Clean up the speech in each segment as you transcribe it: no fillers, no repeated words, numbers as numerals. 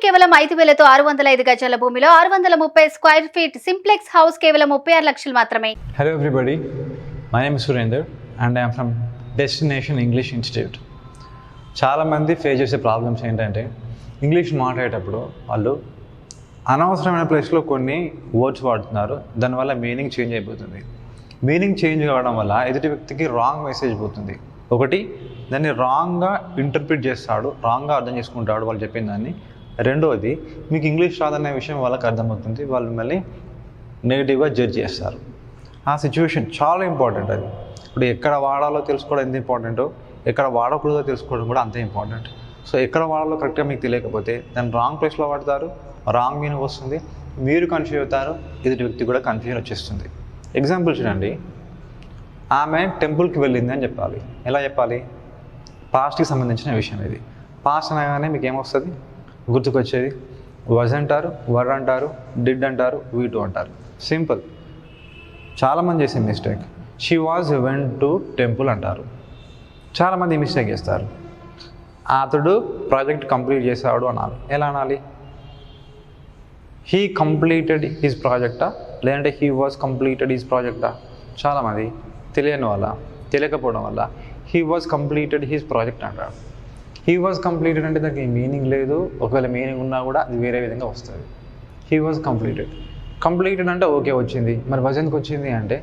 కేవలం 5,000తో 605 గజాల భూమిలో 630 స్క్వేర్ ఫీట్ సింప్లెక్స్ హౌస్ కేవలం 36 లక్షలు మాత్రమే. Hello everybody, my name is Surender and I am from Destination English Institute. చాలామంది ఫేస్ చేసే ప్రాబ్లమ్స్ ఏంటంటే ఇంగ్లీష్ మాట్లాడేటప్పుడు వాళ్ళు అనవసరమైన ప్లేస్లో కొన్ని వర్డ్స్ వాడుతున్నారు, దానివల్ల మీనింగ్ చేంజ్ అయిపోతుంది. మీనింగ్ చేంజ్ కావడం వల్ల ఎదుటి వ్యక్తికి రాంగ్ మెసేజ్ పోతుంది. ఒకటి, దాన్ని రాంగ్గా ఇంటర్ప్రిట్ చేస్తాడు, రాంగ్గా అర్థం చేసుకుంటాడు వాళ్ళు చెప్పిన దాన్ని. రెండవది, మీకు ఇంగ్లీష్ రాదనే విషయం వాళ్ళకి అర్థమవుతుంది, వాళ్ళు మిమ్మల్ని నెగిటివ్గా జడ్జ్ చేస్తారు. ఆ సిచ్యువేషన్ చాలా ఇంపార్టెంట్. అది ఇప్పుడు ఎక్కడ వాడాలో తెలుసుకోవడం ఎంత ఇంపార్టెంటో, ఎక్కడ వాడకూడదో తెలుసుకోవడం కూడా అంతే ఇంపార్టెంట్. సో ఎక్కడ వాడాలో కరెక్ట్గా మీకు తెలియకపోతే దాన్ని రాంగ్ ప్లేస్లో వాడతారు, రాంగ్ మీనింగ్ వస్తుంది, మీరు కన్ఫ్యూజ్ అవుతారు, ఎదుటి వ్యక్తి కూడా కన్ఫ్యూజన్ వచ్చేస్తుంది. ఎగ్జాంపుల్ చూడండి, ఆమె టెంపుల్కి వెళ్ళింది అని చెప్పాలి. ఎలా చెప్పాలి? పాస్ట్కి సంబంధించిన విషయం ఇది. పాస్ట్ అనగానే మీకు ఏమొస్తుంది గుర్తుకొచ్చేది? వజ్ అంటారు, వర్ అంటారు, డిడ్ అంటారు, వీటు అంటారు. సింపుల్. చాలామంది చేసే mistake, she was went to temple అంటారు. చాలామంది మిస్టేక్ చేస్తారు. అతడు ప్రాజెక్ట్ కంప్లీట్ చేశాడు అనాలి. ఎలా అనాలి? హీ కంప్లీటెడ్ హిజ్ ప్రాజెక్టా, లేదంటే హీ వాజ్ కంప్లీటెడ్ హిజ్ ప్రాజెక్టా? చాలామంది తెలియని వల్ల, తెలియకపోవడం వల్ల he was completed his project అంటారు. హీ వాజ్ కంప్లీటెడ్ అంటే దానికి మీనింగ్ లేదు, ఒకవేళ మీనింగ్ ఉన్నా కూడా అది వేరే విధంగా వస్తుంది. He was completed. కంప్లీటెడ్ అంటే ఓకే వచ్చింది, మరి వాజ్ ఎందుకు వచ్చింది అంటే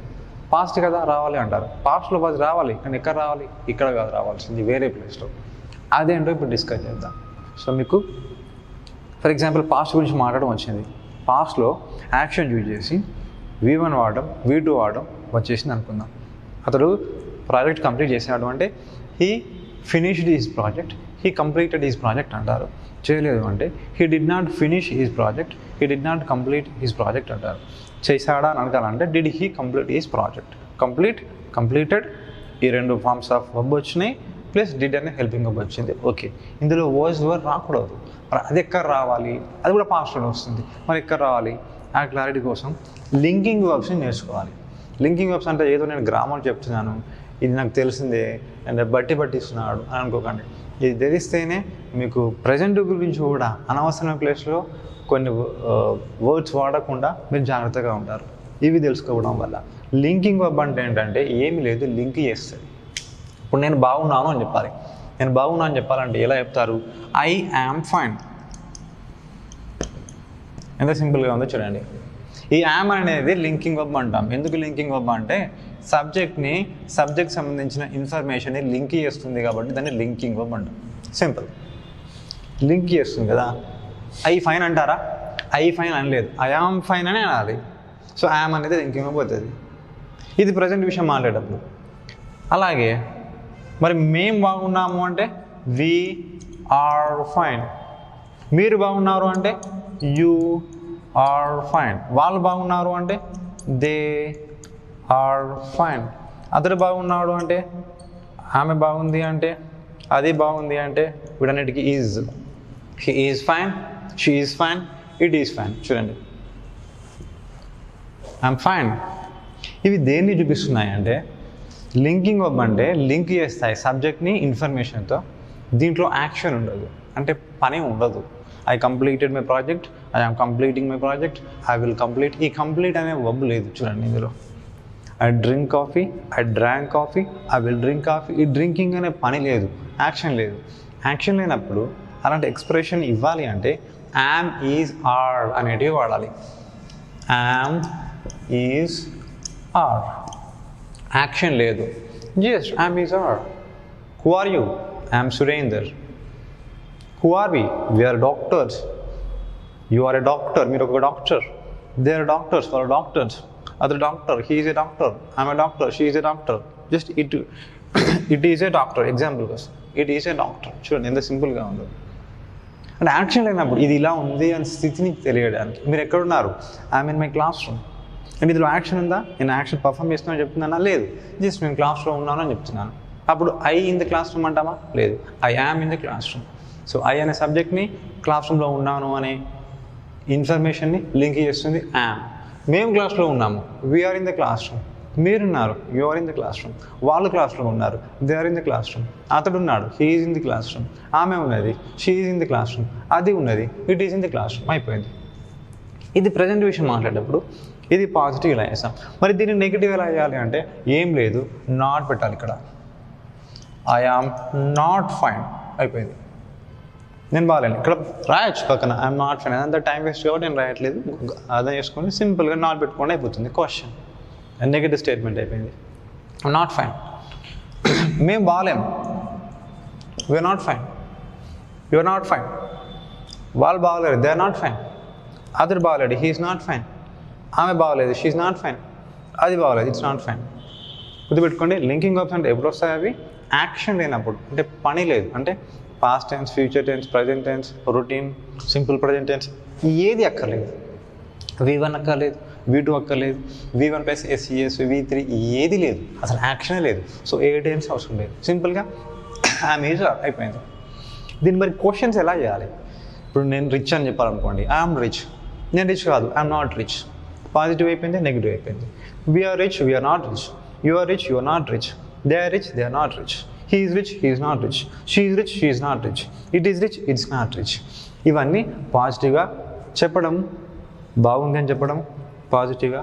పాస్ట్ కదా రావాలి అంటారు. పాస్ట్లో వాజ్ రావాలి, కానీ ఎక్కడ రావాలి? ఇక్కడ కాదు రావాల్సింది, వేరే ప్లేస్లో. అదేంటో ఇప్పుడు డిస్కస్ చేద్దాం. సో మీకు ఫర్ ఎగ్జాంపుల్ పాస్ట్ గురించి మాట్లాడడం వచ్చింది. పాస్ట్లో యాక్షన్ యూజ్ చేసి V1 వాడడం, V2 వాడడం వచ్చేసింది అనుకుందాం. అతడు ప్రాజెక్ట్ కంప్లీట్ చేశాడు అంటే he finished his project, he completed his project అంటారు. చేయలేదు అంటే he did not finish his project, he did not complete his project అంటారు. చేశాడా అని అడగాలంటే did he complete his project. Complete, completed ఈ రెండు ఫార్మ్స్ ఆఫ్ వర్బ్ వచ్చినాయి, ప్లస్ డిడ్ అనే హెల్పింగ్ వర్బ్ వచ్చింది. ఓకే, ఇందులో వాజ్ వర్ రాకూడదు. మరి అది ఎక్కడ రావాలి? అది కూడా పాస్ట్లోనే వస్తుంది. మరి ఎక్కడ రావాలి? ఆ క్లారిటీ కోసం లింకింగ్ వర్బ్స్ని నేర్చుకోవాలి. లింకింగ్ వర్బ్స్ అంటే ఏదో నేను గ్రామర్ చెప్తున్నాను, ఇది నాకు తెలిసిందే అంటే పట్టిస్తున్నాడు అని అనుకోకండి. ఇది తెలిస్తేనే మీకు ప్రజెంట్ గురించి కూడా అనవసరమైన ప్లేస్లో కొన్ని వర్డ్స్ వాడకుండా మీరు జాగ్రత్తగా ఉంటారు. ఇవి తెలుసుకోవడం వల్ల. లింకింగ్ వర్బ్ అంటే ఏంటంటే ఏమీ లేదు, లింక్ చేస్తుంది. ఇప్పుడు నేను బాగున్నాను అని చెప్పాలి. నేను బాగున్నాను అని చెప్పాలంటే ఎలా చెప్తారు? I am fine. ఎంత సింపుల్గా ఉందో చూడండి. ఈ యామ్ అనేది లింకింగ్ వర్బ్ అంటాం. ఎందుకు లింకింగ్ వర్బ్ అంటే సబ్జెక్ట్ సంబంధించిన ఇన్ఫర్మేషన్ని లింక్ చేస్తుంది కాబట్టి దాన్ని లింకింగ్ వర్బ్ అంటాం. సింపుల్. లింక్ చేస్తుంది కదా. ఐ ఫైన్ అంటారా? ఐ ఫైన్ అనలేదు, ఐ యామ్ ఫైన్ అని అనాలి. సో యామ్ అనేది లింకింగ్ వర్బ్ అవుతుంది. ఇది ప్రజెంట్ విషయం మాట్లాడేటప్పుడు. అలాగే మరి మేము బాగున్నాము అంటే వి ఆర్ ఫైన్. మీరు బాగున్నారు అంటే యూ ఆర్ ఫైన్. వాళ్ళు బాగున్నారు అంటే దే ఆర్ ఫైన్. అతడు బాగున్నాడు అంటే, ఆమె బాగుంది అంటే, అది బాగుంది అంటే వీటన్నిటికీ is. He is fine, she is fine, it is fine. చూడండి, ఐఎమ్ ఫైన్. ఇవి దేన్ని చూపిస్తున్నాయి అంటే లింకింగ్ వర్బ్ అంటే లింక్ చేస్తాయి సబ్జెక్ట్ని ఇన్ఫర్మేషన్తో. దీంట్లో యాక్షన్ ఉండదు, అంటే పని ఉండదు. I completed my project, I am completing my project, I will complete. ఈ కంప్లీట్ అనే వర్బ్ లేదు చూడండి ఇందులో. I drink coffee, I drank coffee, I will drink coffee. ఈ డ్రింకింగ్ అనే పని లేదు, యాక్షన్ లేదు. యాక్షన్ లేనప్పుడు అలాంటి ఎక్స్ప్రెషన్ ఇవ్వాలి అంటే యామ్, ఈజ్, ఆర్ అనేటివి వాడాలి. Am, is, are. యాక్షన్ లేదు, just am, is, are. Who are you? I'm Surender. Who are we? We are doctors. You are a doctor. మీరు ఒక doctor. They are doctors, for doctors. Other doctor, he is a doctor. I'm a doctor, she is a doctor. Just it is a doctor. Example కోసం it is a doctor. చూడండి ఎంత సింపుల్గా ఉందో. అంటే action లేనప్పుడు ఇది ఇలా ఉంది అని స్థితిని తెలియడానికి మీరు ఎక్కడున్నారు? I'm in my class room. అంటే ఇందులో యాక్షన్ ఉందా? నేను యాక్షన్ పర్ఫామ్ చేస్తున్నాను చెప్తున్నానా? లేదు, జస్ట్ నేను క్లాస్ రూమ్ ఉన్నాను అని చెప్తున్నాను. అప్పుడు I in the class room అంటామా? లేదు, I am in the class room. So I అనే సబ్జెక్ట్ని క్లాస్ రూమ్లో ఉన్నాను అనే ఇన్ఫర్మేషన్ని లింక్ చేస్తుంది యామ్. మేము క్లాస్లో ఉన్నాము, we're in the class room. మీరున్నారు, you are in the class room. వాళ్ళు క్లాస్ రూమ్ ఉన్నారు, they are in the class room. అతడు ఉన్నాడు, he is in the class room. ఆమె ఉన్నది, she is in the class room. అది ఉన్నది, it is in the class room. అయిపోయింది. ఇది ప్రజెంట్ విషయం మాట్లాడేటప్పుడు ఇది పాజిటివ్ ఇలా వేస్తాం. మరి దీన్ని నెగిటివ్ ఎలా చేయాలి అంటే ఏం లేదు, నాట్ పెట్టాలి ఇక్కడ. I am not fine. అయిపోయింది. నేను బాగాలేను. ఇక్కడ రాయొచ్చు పక్కన ఐఎమ్ నాట్ ఫైన్. అంత టైం వేస్ట్ కాబట్టి నేను రాయట్లేదు. అర్థం చేసుకొని సింపుల్గా నాట్ పెట్టుకోండి, అయిపోతుంది క్వశ్చన్. నెగిటివ్ స్టేట్మెంట్ అయిపోయింది. I'm not fine. మేము బాగాలేము, we're not fine. You're not fine. వాళ్ళు బాగలేరు, దే ఆర్ నాట్ ఫైన్. అతడు బాగలేడు, హీఈస్ నాట్ ఫైన్. ఆమె బాగలేదు, షీఈస్ నాట్ ఫైన్. అది బాగలేదు, ఇట్స్ నాట్ ఫైన్. గుర్తుపెట్టుకోండి, లింకింగ్ వర్బ్స్ అంటే ఎప్పుడు వస్తాయి అవి? యాక్షన్ లేనప్పుడు, అంటే పని లేదు. అంటే past tense, future tense, present tense, routine, simple present tense ఏది అక్కర్లేదు. V1 అక్కర్లేదు, V2 అక్కర్లేదు, V1 ప్లస్ SES, V3 ఏది లేదు, అసలు యాక్షనే లేదు. సో ఏ టెన్స్ అవసరం లేదు. సింపుల్గా ఆమె ఈజ్ అయిపోయింది. దీన్ని మరి క్వశ్చన్స్ ఎలా చేయాలి? ఇప్పుడు నేను రిచ్ అని చెప్పాలనుకోండి, ఐఎమ్ రిచ్. నేను రిచ్ కాదు, ఐఎమ్ నాట్ రిచ్. పాజిటివ్ అయిపోయింది, నెగిటివ్ అయిపోయింది. We are rich, we are not rich. You are rich, you are not rich. They are rich, they are not rich. He is rich, he is not rich. She is rich, she is not rich. It is rich, it's not rich. ఇవన్నీ పాజిటివ్గా చెప్పడం, బాగుంది అని చెప్పడం, పాజిటివ్గా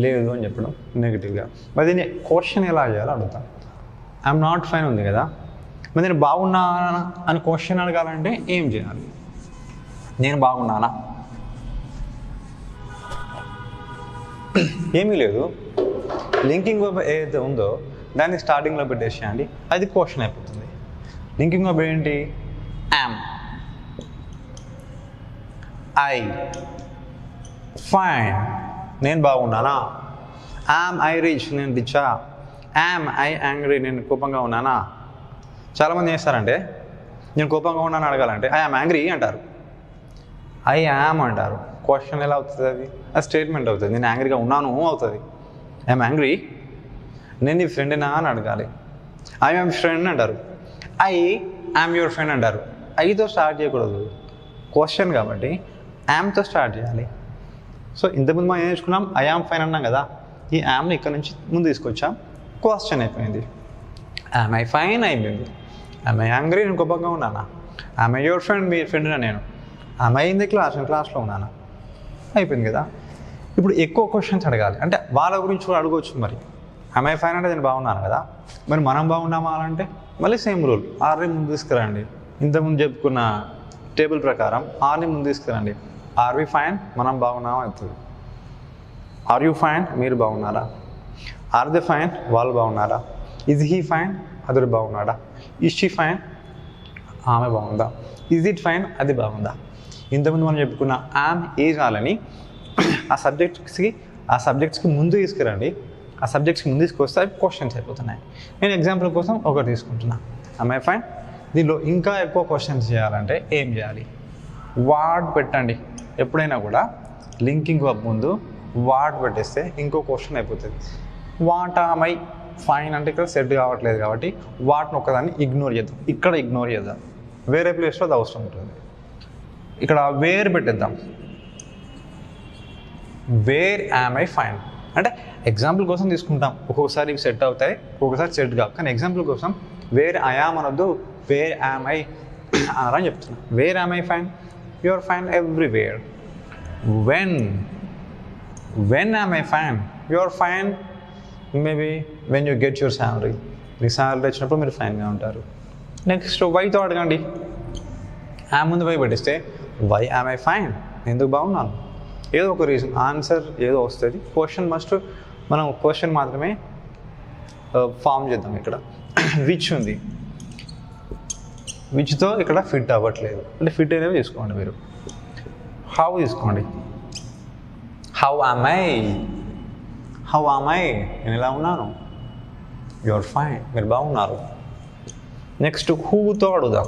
లేదు అని చెప్పడం, నెగిటివ్గా. మరి దీన్ని క్వశ్చన్ ఎలా చేయాలో అడుగుతాను. ఐఎమ్ నాట్ ఫైన్ ఉంది కదా, మరి నేను బాగున్నానా అని క్వశ్చన్ అడగాలంటే ఏం చేయాలి? నేను బాగున్నానా? ఏమీ లేదు. లింకింగ్ వర్బ్ ఏదైతే ఉందో దాన్ని స్టార్టింగ్లో పెట్టేసేయండి, అది క్వశ్చన్ అయిపోతుంది. లింకింగ్ వర్బ్ ఏంటి? Yam, I, fine. నేను బాగున్నానా? యామ్ ఐ రిచ్, నేను రిచా? యామ్ ఐ యాంగ్రీ, నేను కోపంగా ఉన్నానా? చాలామంది చేస్తారంటే నేను కోపంగా ఉన్నాను అడగాలంటే ఐ యామ్ యాంగ్రీ అంటారు, ఐ యామ్ అంటారు. క్వశ్చన్ ఎలా అవుతుంది? అది స్టేట్మెంట్ అవుతుంది. నేను యాంగ్రీగా ఉన్నాను అవుతుంది. I'm angry. నేను నీ ఫ్రెండ్నా అని అడగాలి. ఐ యామ్ ఫ్రెండ్ అంటారు. ఐ యామ్ యువర్ ఫ్రెండ్ అంటారు. ఐతో స్టార్ట్ చేయకూడదు, క్వశ్చన్ కాబట్టి యామ్తో స్టార్ట్ చేయాలి. సో ఇంతకుముందు మనం ఏం నేర్చుకున్నాం? ఐ యామ్ ఫైన్ అన్నాం కదా, ఈ యామ్ని ఇక్కడ నుంచి ముందు తీసుకొచ్చాం, క్వశ్చన్ అయిపోయింది. యామ్ ఐ ఫైన్ అయిపోయింది. యామ్ ఐ యాంగ్రీ, నేను కోపంగా ఉన్నానా? యామ్ ఐ యువర్ ఫ్రెండ్, మీ ఫ్రెండ్నా నేను? Am I in the class, నేను క్లాస్లో ఉన్నానా? అయిపోయింది కదా. ఇప్పుడు ఎక్కువ క్వశ్చన్స్ అడగాలి, అంటే వాళ్ళ గురించి కూడా అడగవచ్చు. మరి ఐ ఫైన్ అంటే నేను బాగున్నాను కదా, మరి మనం బాగున్నామా అంటే మళ్ళీ సేమ్ రూల్, ఆర్ని ముందు తీసుకురండి. ఇంతకుముందు చెప్పుకున్న టేబుల్ ప్రకారం ఆర్ని ముందు తీసుకురండి. ఆర్ వి ఫైన్, మనం బాగున్నామా అవుతుంది. ఆర్ యూ ఫైన్, మీరు బాగున్నారా? ఆర్ దే ఫైన్, వాళ్ళు బాగున్నారా? ఈజ్ హీ ఫైన్, అతడు బాగున్నాడా? ఈజ్ షీ ఫైన్, ఆమె బాగుందా? ఈజ్ ఇట్ ఫైన్, అది బాగుందా? ఇంతకుముందు మనం చెప్పుకున్న యామ్, ఈజ్ వాళ్ళని ఆ సబ్జెక్ట్స్కి ముందు తీసుకురండి. ఆ సబ్జెక్ట్స్కి ముందు తీసుకొస్తే అవి క్వశ్చన్స్ అయిపోతున్నాయి. నేను ఎగ్జాంపుల్ కోసం ఒకటి తీసుకుంటున్నా, am I fine. దీనిలో ఇంకా ఎక్కువ క్వశ్చన్స్ చేయాలంటే ఏం చేయాలి? వాట్ పెట్టండి. ఎప్పుడైనా కూడా లింకింగ్ వర్బ్ ముందు వాట్ పెట్టేస్తే ఇంకో క్వశ్చన్ అయిపోతుంది. వాట్ am I ఫైన్ అంటే ఇక్కడ సెట్ కావట్లేదు కాబట్టి వాట్ని ఒకదాన్ని ఇగ్నోర్ చేద్దాం. ఇక్కడ ఇగ్నోర్ చేద్దాం, వేరే ప్లేస్లో అది అవసరం ఉంటుంది. ఇక్కడ వేర్ పెట్టేద్దాం. వేర్ యామ్ ఐ ఫైన్ అంటే ఎగ్జాంపుల్ కోసం తీసుకుంటాం. ఒక్కొక్కసారి ఇవి సెట్ అవుతాయి, ఒక్కొక్కసారి సెట్ కావు. కానీ ఎగ్జాంపుల్ కోసం వేర్ ఐ యామ్ అనొద్దు, వేర్ యామ్ ఐ అని చెప్తున్నా. Where am I fine, you are fine everywhere. When am I fine, you are fine maybe when you get your salary. మీ శాలరీ వచ్చినప్పుడు మీరు ఫైన్గా ఉంటారు. నెక్స్ట్ వైతో అడగండి. యామ్ ముందు వై పెట్టిస్తే వై యామ్ ఐ ఫైన్, ఎందుకు బాగున్నాను, ఏదో ఒక రీజన్, ఆన్సర్ ఏదో వస్తుంది. క్వశ్చన్ మస్ట్ మనం క్వశ్చన్ మాత్రమే ఫామ్ చేద్దాం. ఇక్కడ విచ్ ఉంది, విచ్తో ఇక్కడ ఫిట్ అవ్వట్లేదు అంటే ఫిట్ అనేవి తీసుకోండి. మీరు హౌ తీసుకోండి. హౌ ఆమ్ ఐ, నేను ఎలా ఉన్నాను, యు ఆర్ ఫైన్, మీరు బాగున్నారు. నెక్స్ట్ హూతో అడుగుదాం.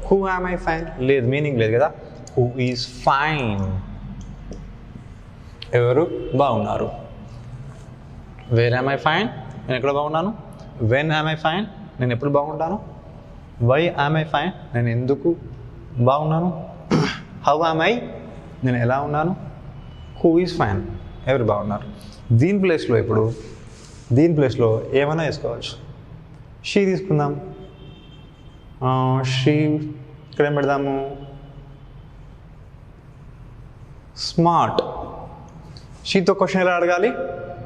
హూ యామ్ ఐ ఫైన్ లేదు, మీనింగ్ లేదు కదా. హూ ఈజ్ ఫైన్, ఎవరు బాగున్నారు. వేర్ యామ్ ఐ ఫైన్, నేను ఎక్కడ బాగున్నాను. వెన్ యామ్ ఐ ఫైన్, నేను ఎప్పుడు బాగుంటాను. వై యామ్ ఐ ఫైన్, నేను ఎందుకు బాగున్నాను. హౌ యామ్ ఐ, నేను ఎలా ఉన్నాను. హూ ఈజ్ ఫైన్, ఎవరు బాగున్నారు. దీని ప్లేస్లో ఇప్పుడు దీని ప్లేస్లో ఏమైనా వేసుకోవచ్చు. షీ తీసుకుందాం. షీ ఇక్కడ ఏం పెడదాము? స్మార్ట్. షీతో క్వశ్చన్ ఎలా అడగాలి?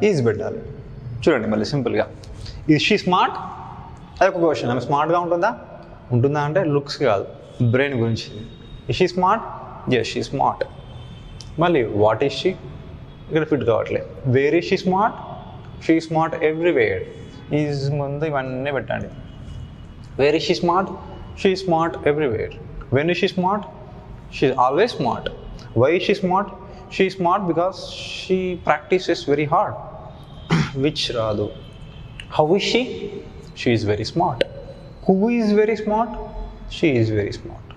ఈజ్ పెట్టాలి. చూడండి మళ్ళీ సింపుల్గా, ఈజ్ షీ స్మార్ట్? అదొక క్వశ్చన్. ఆమె స్మార్ట్గా ఉంటుందా అంటే లుక్స్ కాదు, బ్రెయిన్ గురించి. Is she smart? Yes she smart. మళ్ళీ వాట్ ఈజ్ షీ? ఇక్కడ ఫిట్ కావట్లేదు. Where is she smart? She smart everywhere. Is ముందు ఇవన్నీ పెట్టండి. Where is she smart? She smart everywhere. When is she smart? She is always smart. Why is she smart? She smart because she practices very hard. Which రాదు. How is she? She is very smart. Who is very smart? She is very smart.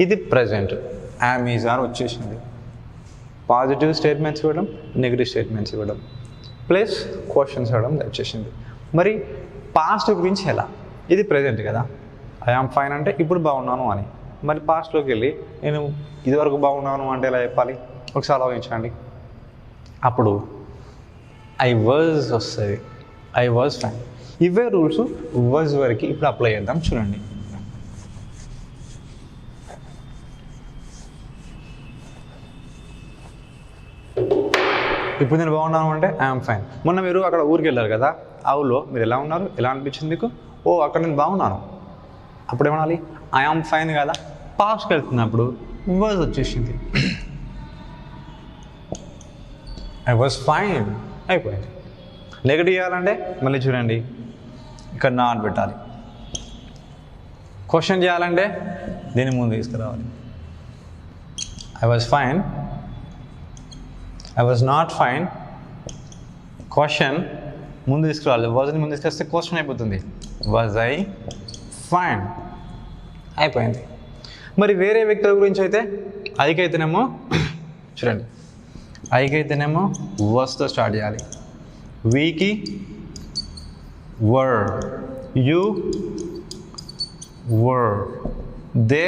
ఇది present. Yam is are వచ్చేసింది. Positive statements ఇవ్వడం, negative statements ఇవ్వడం, plus questions ఇవ్వడం వచ్చేసింది. మరి past గురించి ఎలా? ఇది ప్రజెంట్ కదా. ఐ ఆమ్ ఫైన్ అంటే ఇప్పుడు బాగున్నాను అని. మరి పాస్ట్లోకి వెళ్ళి నేను ఇదివరకు బాగున్నాను అంటే ఎలా చెప్పాలి? ఒకసారి ఆలోచించండి. అప్పుడు ఐ వాజ్ వస్తుంది. I was fine. ఇవే రూల్స్ వాజ్ వరకు ఇప్పుడు అప్లై చేద్దాం. చూడండి, ఇప్పుడు నేను బాగున్నాను అంటే ఐఎమ్ ఫైన్. మొన్న మీరు అక్కడ ఊరికి వెళ్ళారు కదా, ఆ ఊళ్ళో మీరు ఎలా ఉన్నారు? ఎలా అనిపించింది మీకు? ఓ అక్కడ నేను బాగున్నాను. అప్పుడు ఏమనాలి? ఐఆమ్ ఫైన్ కదా. పాస్ట్కి వెళ్తున్నప్పుడు వాజ్ వచ్చేసింది. ఐ వాజ్ ఫైన్ అయిపోయింది. నెగటివ్ చేయాలంటే మళ్ళీ చూడండి, ఇక్కడ నాట్ పెట్టాలి. క్వశ్చన్ చేయాలంటే దీని ముందు తీసుకురావాలి. I was fine, I was not fine. Question ముందు తీసుకురావాలి. వాజ్ని ముందు తీసుకొస్తే క్వశ్చన్ అయిపోతుంది. వాజ్ ఐ ఫైన్ అయిపోయింది. మరి వేరే వ్యక్తుల గురించి అయితే ఐకి అయితేనేమో చూడండి, ఐకి అయితేనేమో వర్స్తో స్టార్ట్ చేయాలి. వీకి were, you were, they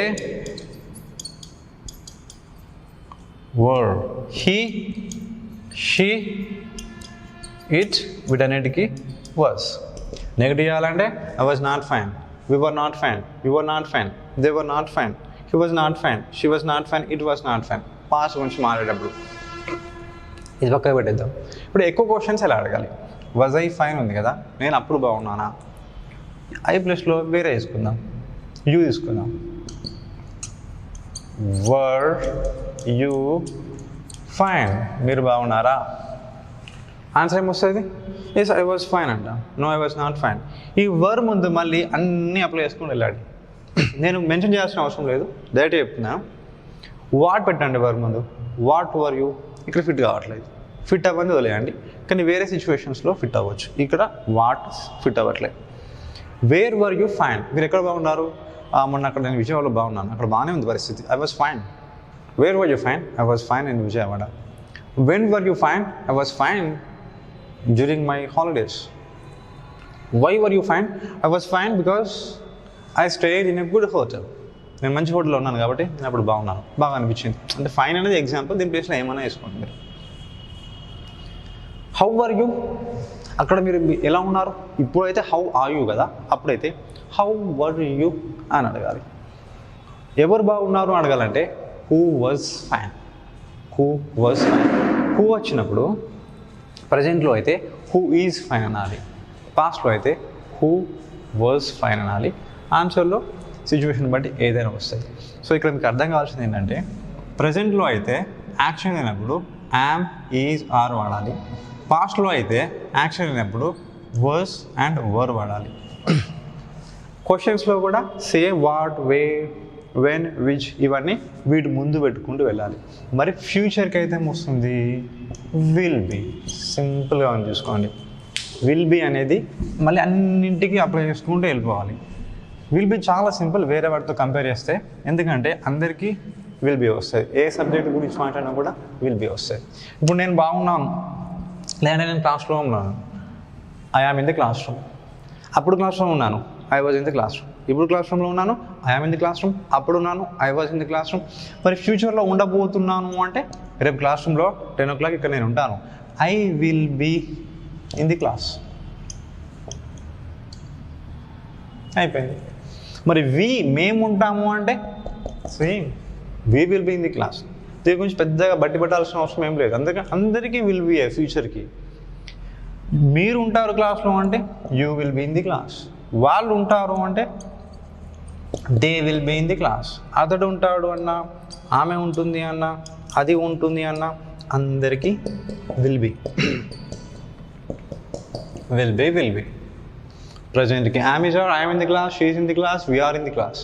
were, he she it వీటన్నిటికీ వాజ్. నెగటివ్ చేయాలంటే I was not fine, we were not fine, you were not fine, they were not fine, he was not fine, she was not fine, it was not fine. Past గురించి మాట్లాడేటప్పుడు ఇది పక్కన పెట్టేద్దాం. ఇప్పుడు ఎక్కువ క్వశ్చన్స్ ఎలా అడగాలి? వాజ్ ఐ ఫైన్ ఉంది కదా, నేను అప్పుడు బాగున్నానా? ఐ ప్లస్లో వేరే తీసుకుందాం, యూ తీసుకుందాం. వర్ యూ ఫైన్, మీరు బాగున్నారా? ఆన్సర్ ఏమొస్తుంది? ఎస్ ఐ వాజ్ ఫైన్ అంట. No I was not fine. ఈ వర్ ముందు మళ్ళీ అన్నీ అప్లై చేసుకుని వెళ్ళాడు. నేను మెన్షన్ చేయాల్సిన అవసరం లేదు, డైరెక్ట్గా చెప్తున్నా. వాట్ పెట్టండి వర్ ముందు. వాట్ వర్ యూ ఇక్కడ ఫిట్ కావట్లేదు. ఫిట్ అవ్వని వదిలేయండి, కానీ వేరే సిచ్యువేషన్స్లో ఫిట్ అవ్వచ్చు. ఇక్కడ వాట్ ఫిట్ అవ్వట్లేదు. వేర్ వర్ యూ ఫైన్, మీరు ఎక్కడ బాగున్నారు? మొన్న అక్కడ నేను విజయవాడలో బాగున్నాను, అక్కడ బాగానే ఉంది పరిస్థితి. I was fine. Where were you fine? I was fine in Vijayawada. When were you fine? I was fine during my holidays. Why were you fine? I was fine because I stayed in a good hotel. నేను మంచి హోటల్లో ఉన్నాను కాబట్టి నేను అప్పుడు బాగున్నాను, బాగా అనిపించింది. అంటే ఫైన్ అనేది ఎగ్జాంపుల్, దీని ప్లేస్లో ఏమైనా వేసుకోండి మీరు. హౌ ఆర్ యూ, అక్కడ మీరు ఎలా ఉన్నారు? ఇప్పుడైతే హౌ ఆర్ యూ కదా, అప్పుడైతే హౌ వర్ యూ అని అడగాలి. ఎవరు బాగున్నారు అడగాలంటే who was fine. Who was fine. Who వచ్చినప్పుడు ప్రజెంట్లో అయితే హూ ఈజ్ ఫైన్ అనాలి, పాస్ట్లో అయితే హూ వాజ్ ఫైన్ అనాలి. ఆన్సర్లో సిచ్యువేషన్ బట్టి ఏదైనా వస్తాయి. సో ఇక్కడ మీకు అర్థం కావాల్సింది ఏంటంటే, ప్రజెంట్లో అయితే యాక్షన్ అయినప్పుడు యామ్, ఈజ్, ఆర్ వాడాలి. పాస్ట్లో అయితే యాక్షన్ అయినప్పుడు వర్స్ అండ్ వర్ వాడాలి. క్వశ్చన్స్లో కూడా say, what, where, when, which ఇవన్నీ వీటి ముందు పెట్టుకుంటూ వెళ్ళాలి. మరి ఫ్యూచర్కి అయితే ఏమొస్తుంది? Will be. సింపుల్గా ఉంది చూసుకోండి. విల్ బీ అనేది మళ్ళీ అన్నింటికి అప్లై చేసుకుంటూ వెళ్ళిపోవాలి. విల్ బీ చాలా సింపుల్ వేరే వాటితో కంపేర్ చేస్తే, ఎందుకంటే అందరికీ విల్ బీ వస్తుంది. ఏ సబ్జెక్ట్ గురించి మాట్లాడినా కూడా విల్ బీ వస్తుంది. ఇప్పుడు నేను బాగున్నాను, లేదంటే నేను క్లాస్లో ఉన్నాను, I am in the class room. అప్పుడు క్లాస్ రూమ్ ఉన్నాను, I was in the class room. ఇప్పుడు క్లాస్ రూమ్లో ఉన్నాను, I am in the class room. అప్పుడు ఉన్నాను, I was in the class room. మరి ఫ్యూచర్లో ఉండబోతున్నాను అంటే రేపు క్లాస్ రూమ్లో 10 o'clock ఇక్కడ నేను ఉంటాను. I will be in the class. అయిపోయింది. మరి మేము ఉంటాము అంటే same we will be in the class. దీని గురించి పెద్దగా బట్టి పట్టాల్సిన అవసరం ఏం లేదు. అందరికీ విల్ బీ ఫ్యూచర్కి. మీరు ఉంటారు క్లాస్లో అంటే you will be in the class. వాళ్ళు ఉంటారు అంటే they will be in the class. అతడు ఉంటాడు అన్నా, ఆమె ఉంటుంది అన్నా, అది ఉంటుంది అన్నా, అందరికీ విల్ బీ. Will be. ప్రజెంట్కి I'm is are, I'm in the class, she is in the class, we're in the class.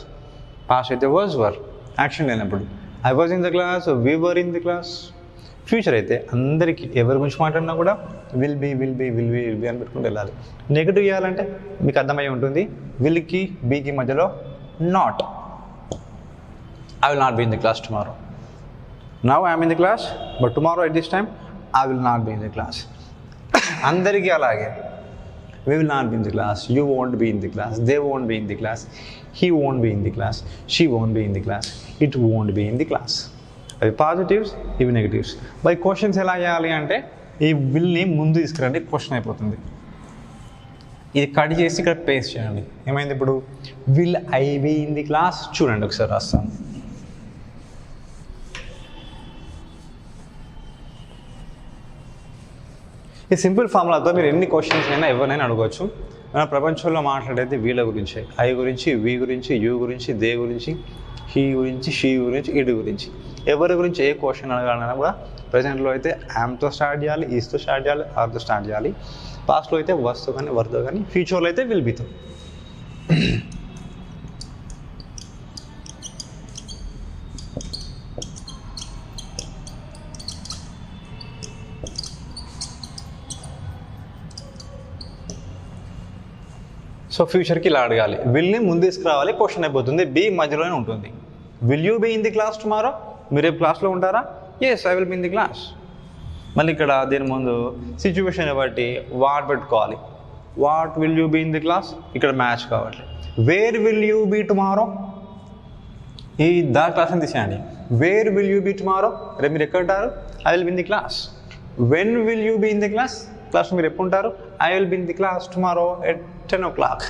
Past అయితే వాజ్ వర్, యాక్షన్ లేనప్పుడు I was in the class, we were in the class. Future అయితే అందరికీ ఎవరి గురించి మాట్లాడినా కూడా will be అని పెట్టుకుంటూ వెళ్ళాలి. నెగిటివ్ ఇవ్వాలంటే మీకు అర్థమయ్యి ఉంటుంది. విల్కి బీకి మధ్యలో not. I will not be in the class tomorrow. Now I'm in the class but tomorrow at this time I will not be in the class. అందరికీ అలాగే. We will not be in the class, you won't be in the class, they won't be in the class, he won't be in the class, she won't be in the class, it won't be in the class. అవి positives, ఇవి negatives. By questions ఎలా చేయాలి అంటే ఈ విల్ని ముందు తీసుకురండి, question అయిపోతుంది. ఇది కట్ చేసి ఇక్కడ పేస్ట్ చేయండి. ఏమైంది ఇప్పుడు? Will I be in the class. చూడండి ఒకసారి రాస్తాను. ఈ సింపుల్ ఫార్ములాతో మీరు ఎన్ని క్వశ్చన్స్ అయినా ఎవరినైనా అడగవచ్చు. మన ప్రపంచంలో మాట్లాడేది వీళ్ళ గురించి, ఐ గురించి, వి గురించి, యూ గురించి, దే గురించి, హీ గురించి, షీ గురించి, ఇటు గురించి. ఎవరి గురించి ఏ క్వశ్చన్ అడగాలన్నా కూడా ప్రజెంట్లో అయితే యామ్తో స్టార్ట్ చేయాలి, ఈస్తో స్టార్ట్ చేయాలి, ఆర్తో స్టార్ట్ చేయాలి. పాస్ట్లో అయితే వస్తో కానీ వర్తో కానీ, ఫ్యూచర్లో అయితే విల్ బీతో. సో ఫ్యూచర్కి ఇలా అడగాలి. విల్ని ముందు తీసుకురావాలి, క్వశ్చన్ అయిపోతుంది. బీ మధ్యలోనే ఉంటుంది. Will you be in the class tomorrow? మీరు రేపు క్లాస్లో ఉంటారా? Yes, I will be in the class. మళ్ళీ ఇక్కడ దీని ముందు సిచ్యువేషన్ బట్టి వాట్ పెట్టుకోవాలి. What will you be in the class? ఇక్కడ మ్యాచ్ కావాలి. Where will you be tomorrow? ఈ క్లాస్ని తీసేయండి. Where will you be tomorrow? రేపు మీరు ఎక్కడ ఉంటారు? I will be in the class. When will you be in the class? క్లాస్లో మీరు ఎప్పుడు ఉంటారు? I will be in the class tomorrow at 10 o'clock.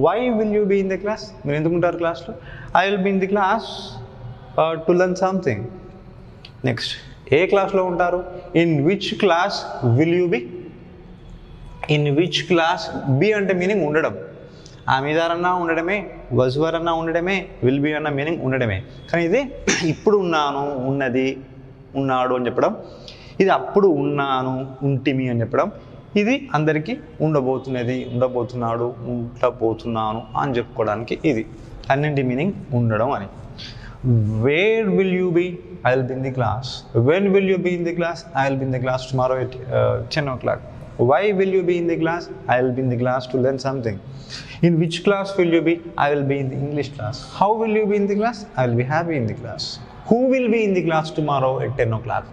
Why will you be in the class? మీరు ఎందుకు ఉంటారు క్లాస్లో? I will be in the class to learn something. Next, ఏ క్లాస్లో ఉంటారు? In which class will you be? In which class? Be అంటే meaning ఉండడం. ఆమెదారన్నా ఉండడమే, వజ్వర్ అన్నా ఉండడమే, విల్ బీ అన్న మీనింగ్ ఉండడమే. కానీ ఇది ఇప్పుడు ఉన్నాను, ఉన్నది, ఉన్నాడు అని చెప్పడం. ఇది అప్పుడు ఉన్నాను, ఉంటిమి అని చెప్పడం. ఇది అందరికీ ఉండబోతున్నది, ఉండబోతున్నాడు, ఉండబోతున్నాను అని చెప్పుకోవడానికి. ఇది అన్నింటి మీనింగ్ ఉండడం అని. Where will you be? I will be in the class. When will you be in the class? I will be in the class tomorrow at 10 o'clock. Why will you be in the class? I will be in the class to learn something. In which class will you be? I will be in the English class. How will you be in the class? I will be happy in the class. Who will be in the class tomorrow at 10 o'clock?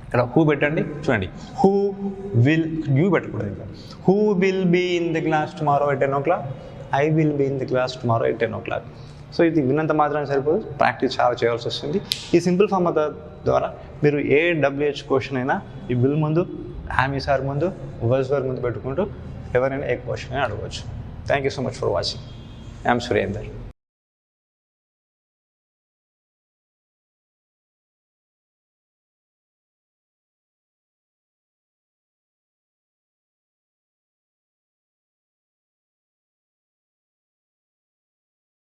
ఇక్కడ who పెట్టండి, చూడండి. Who will, you పెట్టకూడదు. ఇక్కడ who will be in the class tomorrow at 10 o'clock? I will be in the class tomorrow at 10 o'clock. So ఇది విన్నంత మాత్రమే సరిపోదు, practice చాలా చేయాల్సి వస్తుంది. ఈ సింపుల్ ఫార్మ్ ద్వారా మీరు ఏ WH క్వశ్చన్ అయినా ఈ విల్ ముందు, ఆమె సార్ ముందు, వర్ ముందు పెట్టుకుంటూ ఎవరైనా ఏ క్వశ్చన్ అయినా అడగవచ్చు. Thank you so much for watching. I'm Surender.